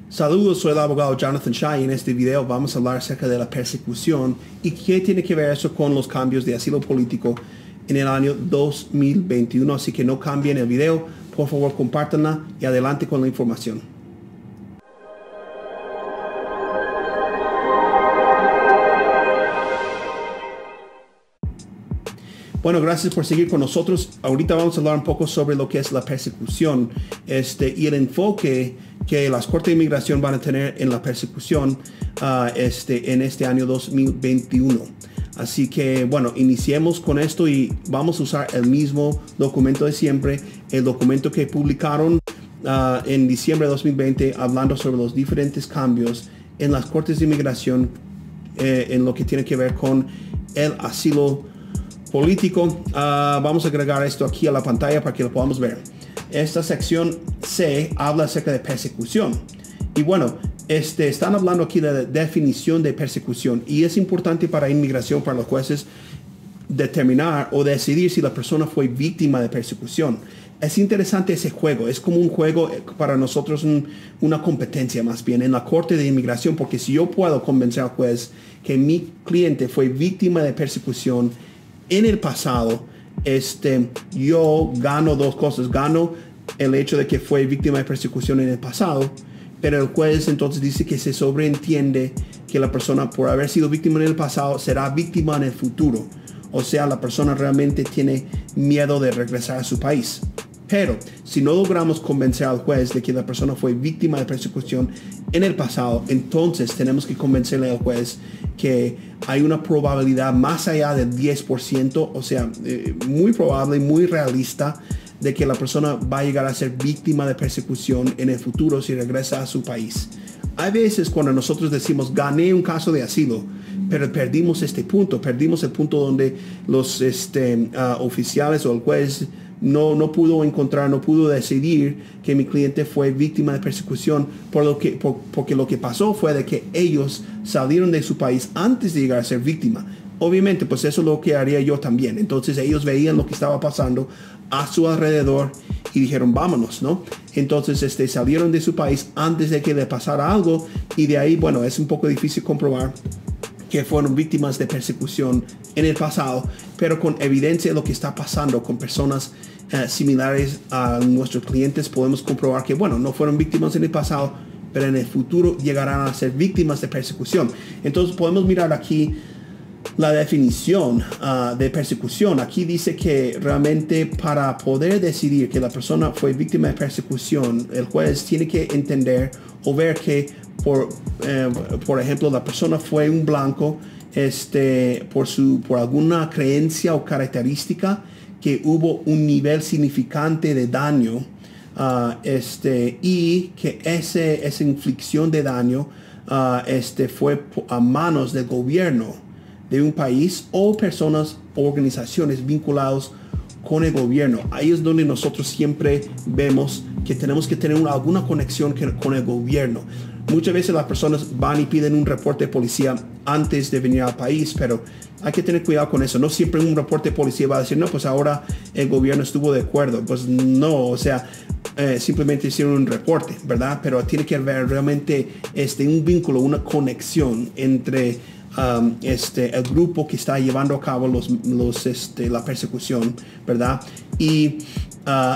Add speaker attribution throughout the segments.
Speaker 1: Saludos, soy el abogado Jonathan Shah y en este video vamos a hablar acerca de la persecución y qué tiene que ver eso con los cambios de asilo político en el año 2021. Así que no cambien el video, por favor compártanla y adelante con la información. Bueno, gracias por seguir con nosotros. Ahorita vamos a hablar un poco sobre lo que es la persecución y el enfoque que las Cortes de Inmigración van a tener en la persecución en este año 2021. Así que, bueno, iniciemos con esto y vamos a usar el mismo documento de siempre, el documento que publicaron en diciembre de 2020, hablando sobre los diferentes cambios en las Cortes de Inmigración en lo que tiene que ver con el asilo político. Vamos a agregar esto aquí a la pantalla para que lo podamos ver. Esta sección C habla acerca de persecución. Y bueno, están hablando aquí de la definición de persecución. Y es importante para inmigración, para los jueces, determinar o decidir si la persona fue víctima de persecución. Es interesante ese juego. Es como un juego para nosotros, una competencia más bien en la Corte de Inmigración. Porque si yo puedo convencer al juez que mi cliente fue víctima de persecución en el pasado, yo gano dos cosas. Gano el hecho de que fue víctima de persecución en el pasado, pero el juez entonces dice que se sobreentiende que la persona, por haber sido víctima en el pasado, será víctima en el futuro. O sea, la persona realmente tiene miedo de regresar a su país. Pero si no logramos convencer al juez de que la persona fue víctima de persecución en el pasado, entonces tenemos que convencerle al juez que hay una probabilidad más allá del 10%, o sea, muy probable, muy realista, de que la persona va a llegar a ser víctima de persecución en el futuro si regresa a su país. Hay veces cuando nosotros decimos, gané un caso de asilo, pero perdimos este punto, perdimos el punto donde los oficiales o el juez no pudo encontrar, no pudo decidir que mi cliente fue víctima de persecución porque lo que pasó fue de que ellos salieron de su país antes de llegar a ser víctima. Obviamente, pues eso es lo que haría yo también. Entonces ellos veían lo que estaba pasando a su alrededor y dijeron, vámonos, ¿no? Entonces salieron de su país antes de que le pasara algo y de ahí, bueno, es un poco difícil comprobar que fueron víctimas de persecución en el pasado, pero con evidencia de lo que está pasando con personas similares a nuestros clientes, podemos comprobar que, bueno, no fueron víctimas en el pasado, pero en el futuro llegarán a ser víctimas de persecución. Entonces podemos mirar aquí la definición de persecución. Aquí dice que realmente para poder decidir que la persona fue víctima de persecución, el juez tiene que entender o ver que por ejemplo, la persona fue un blanco por alguna creencia o característica, que hubo un nivel significante de daño y que esa inflicción de daño fue a manos del gobierno de un país o personas o organizaciones vinculadas con el gobierno. Ahí es donde nosotros siempre vemos que tenemos que tener alguna conexión con el gobierno. Muchas veces las personas van y piden un reporte de policía antes de venir al país, pero hay que tener cuidado con eso. No siempre un reporte de policía va a decir, no, pues ahora el gobierno estuvo de acuerdo. Pues no, o sea, simplemente hicieron un reporte, ¿verdad? Pero tiene que haber realmente un vínculo, una conexión entre el grupo que está llevando a cabo la persecución, ¿verdad? Y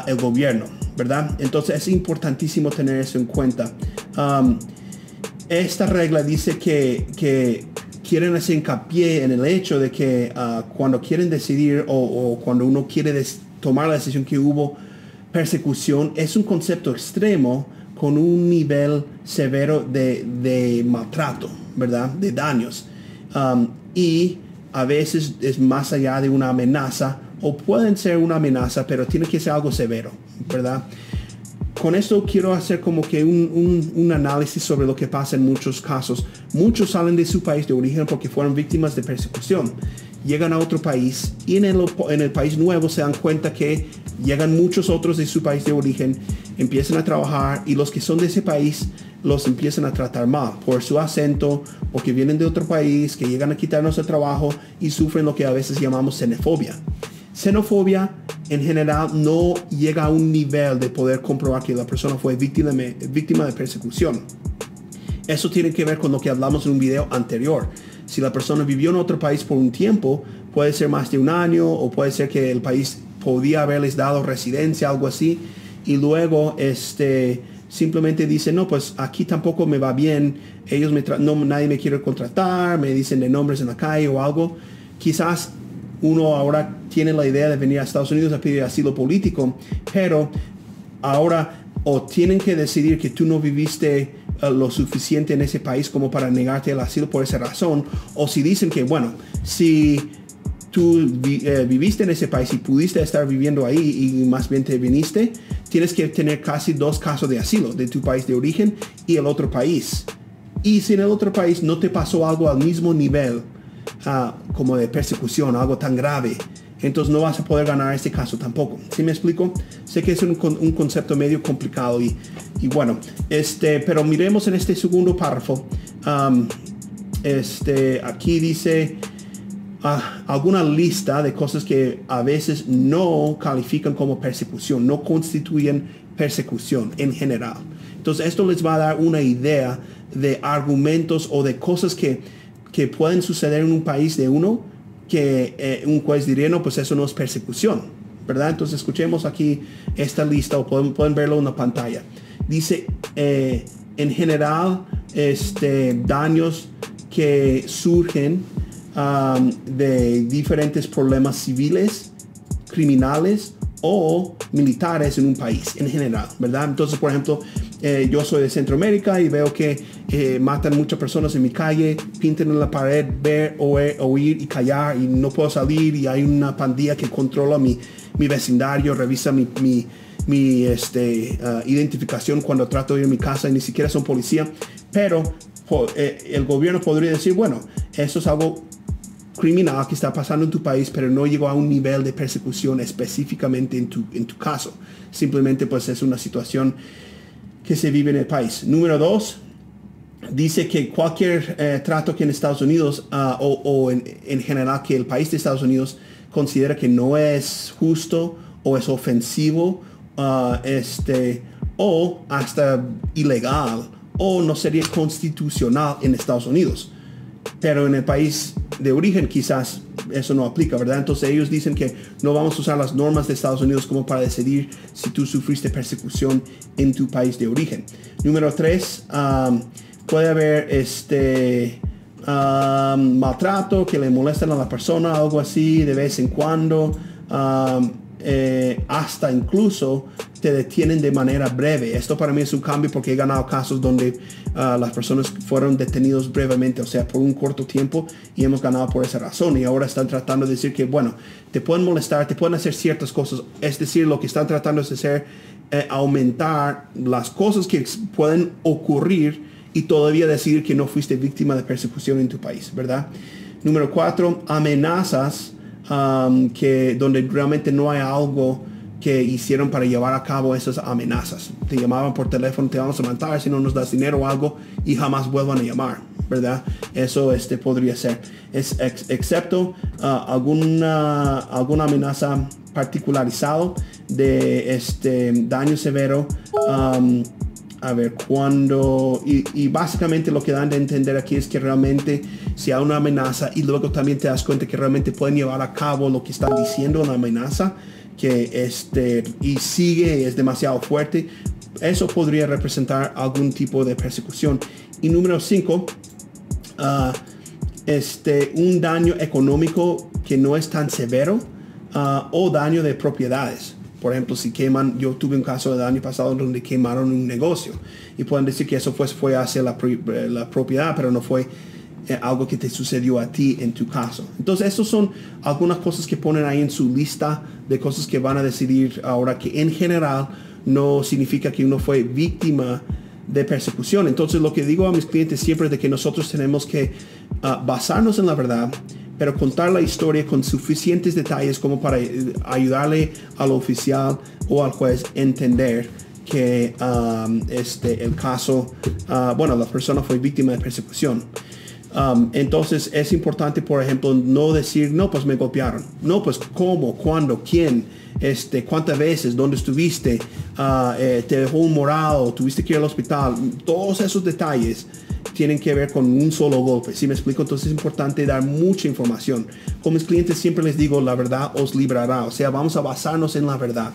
Speaker 1: el gobierno, ¿verdad? Entonces es importantísimo tener eso en cuenta. Esta regla dice que quieren hacer hincapié en el hecho de que cuando quieren decidir o cuando uno quiere tomar la decisión que hubo persecución, es un concepto extremo con un nivel severo de maltrato, ¿verdad? De daños. Y a veces es más allá de una amenaza, o pueden ser una amenaza, pero tiene que ser algo severo, ¿verdad? Con esto quiero hacer como que un análisis sobre lo que pasa en muchos casos. Muchos salen de su país de origen porque fueron víctimas de persecución. Llegan a otro país y en el país nuevo se dan cuenta que llegan muchos otros de su país de origen, empiezan a trabajar y los que son de ese país los empiezan a tratar mal por su acento, porque vienen de otro país, que llegan a quitarnos el trabajo y sufren lo que a veces llamamos xenofobia. Xenofobia en general no llega a un nivel de poder comprobar que la persona fue víctima de persecución. Eso tiene que ver con lo que hablamos en un video anterior. Si la persona vivió en otro país por un tiempo, puede ser más de un año, o puede ser que el país podía haberles dado residencia, algo así, y luego simplemente dice, no, pues aquí tampoco me va bien, nadie me quiere contratar, me dicen de nombres en la calle o algo. Quizás uno ahora tiene la idea de venir a Estados Unidos a pedir asilo político, pero ahora o tienen que decidir que tú no viviste lo suficiente en ese país como para negarte el asilo por esa razón, o si dicen que, bueno, si tú viviste en ese país y pudiste estar viviendo ahí y más bien te viniste, tienes que tener casi 2 casos de asilo, de tu país de origen y el otro país. Y si en el otro país no te pasó algo al mismo nivel como de persecución, algo tan grave, entonces no vas a poder ganar este caso tampoco. ¿Sí me explico? Sé que es un concepto medio complicado y bueno, pero miremos en este segundo párrafo. Aquí dice alguna lista de cosas que a veces no califican como persecución, no constituyen persecución en general. Entonces esto les va a dar una idea de argumentos o de cosas que pueden suceder en un país de uno, que un juez diría, no, pues eso no es persecución, ¿verdad? Entonces escuchemos aquí esta lista, o pueden verlo en la pantalla. Dice, en general, daños que surgen de diferentes problemas civiles, criminales o militares en un país, en general, ¿verdad? Entonces, por ejemplo, yo soy de Centroamérica y veo que matan muchas personas en mi calle, pintan en la pared, ver, oír y callar, y no puedo salir, y hay una pandilla que controla mi vecindario, revisa mi identificación cuando trato de ir a mi casa, y ni siquiera son policía. Pero el gobierno podría decir, bueno, eso es algo criminal que está pasando en tu país, pero no llegó a un nivel de persecución específicamente en tu caso. Simplemente pues es una situación que se vive en el país. Número 2, dice que cualquier trato que en Estados Unidos o en general que el país de Estados Unidos considera que no es justo o es ofensivo o hasta ilegal o no sería constitucional en Estados Unidos. Pero en el país de origen quizás eso no aplica, ¿verdad? Entonces ellos dicen que no vamos a usar las normas de Estados Unidos como para decidir si tú sufriste persecución en tu país de origen. Número 3, puede haber maltrato que le molestan a la persona, algo así de vez en cuando, hasta incluso te detienen de manera breve. Esto para mí es un cambio, porque he ganado casos donde las personas fueron detenidos brevemente, o sea, por un corto tiempo, y hemos ganado por esa razón. Y ahora están tratando de decir que, bueno, te pueden molestar, te pueden hacer ciertas cosas. Es decir, lo que están tratando es hacer aumentar las cosas que pueden ocurrir y todavía decir que no fuiste víctima de persecución en tu país, ¿verdad? Número 4, amenazas donde realmente no hay algo que hicieron para llevar a cabo esas amenazas. Te llamaban por teléfono, te vamos a matar si no nos das dinero o algo, y jamás vuelvan a llamar, ¿verdad? Eso podría ser. Excepto alguna amenaza particularizado de daño severo. Y básicamente lo que dan de entender aquí es que realmente si hay una amenaza y luego también te das cuenta que realmente pueden llevar a cabo lo que están diciendo en la amenaza, que y sigue, es demasiado fuerte, eso podría representar algún tipo de persecución. Y número 5, un daño económico que no es tan severo, o daño de propiedades. Por ejemplo, si queman, yo tuve un caso del año pasado donde quemaron un negocio, y pueden decir que eso fue hacia la propiedad, pero no fue algo que te sucedió a ti en tu caso. Entonces, esas son algunas cosas que ponen ahí en su lista de cosas que van a decidir ahora, que en general no significa que uno fue víctima de persecución. Entonces, lo que digo a mis clientes siempre es de que nosotros tenemos que basarnos en la verdad, pero contar la historia con suficientes detalles como para ayudarle al oficial o al juez a entender que el caso, la persona fue víctima de persecución. Entonces es importante, por ejemplo, no decir, no, pues me golpearon. No, pues cómo, cuándo, quién, cuántas veces, dónde estuviste, te dejó un morado, tuviste que ir al hospital. Todos esos detalles tienen que ver con un solo golpe. ¿Sí me explico? Entonces es importante dar mucha información. Con mis clientes siempre les digo, la verdad os librará. O sea, vamos a basarnos en la verdad.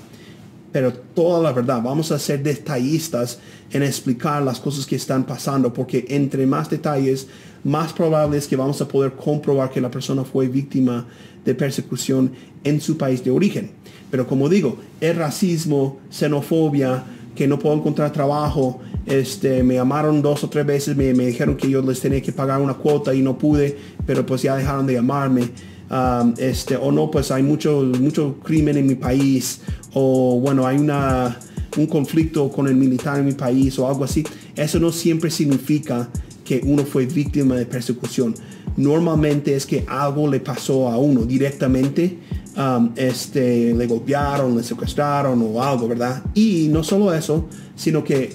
Speaker 1: Pero toda la verdad, vamos a ser detallistas en explicar las cosas que están pasando, porque entre más detalles, más probable es que vamos a poder comprobar que la persona fue víctima de persecución en su país de origen. Pero como digo, el racismo, xenofobia, que no puedo encontrar trabajo, me llamaron 2 o 3 veces, me dijeron que yo les tenía que pagar una cuota y no pude, pero pues ya dejaron de llamarme. O no, pues hay mucho crimen en mi país, o bueno, hay un conflicto con el militar en mi país o algo así. Eso no siempre significa que uno fue víctima de persecución. Normalmente es que algo le pasó a uno directamente, le golpearon, le secuestraron o algo, ¿verdad? Y no solo eso, sino que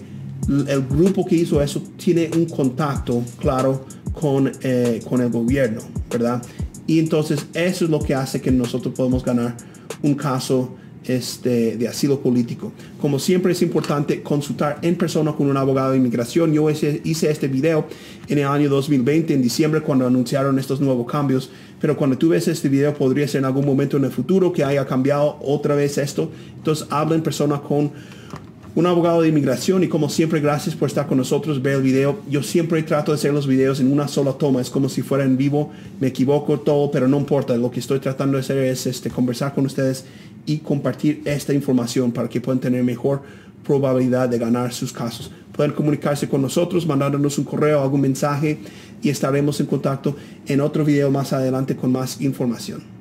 Speaker 1: el grupo que hizo eso tiene un contacto claro con el gobierno, ¿verdad? Y entonces eso es lo que hace que nosotros podemos ganar un caso de asilo político. Como siempre es importante consultar en persona con un abogado de inmigración. Yo hice este video en el año 2020, en diciembre, cuando anunciaron estos nuevos cambios. Pero cuando tú ves este video, podría ser en algún momento en el futuro que haya cambiado otra vez esto. Entonces habla en persona con un abogado de inmigración. Y como siempre, gracias por estar con nosotros, ver el video. Yo siempre trato de hacer los videos en una sola toma, es como si fuera en vivo. Me equivoco todo, pero no importa. Lo que estoy tratando de hacer es conversar con ustedes y compartir esta información para que puedan tener mejor probabilidad de ganar sus casos. Pueden comunicarse con nosotros, mandándonos un correo, algún mensaje, y estaremos en contacto en otro video más adelante con más información.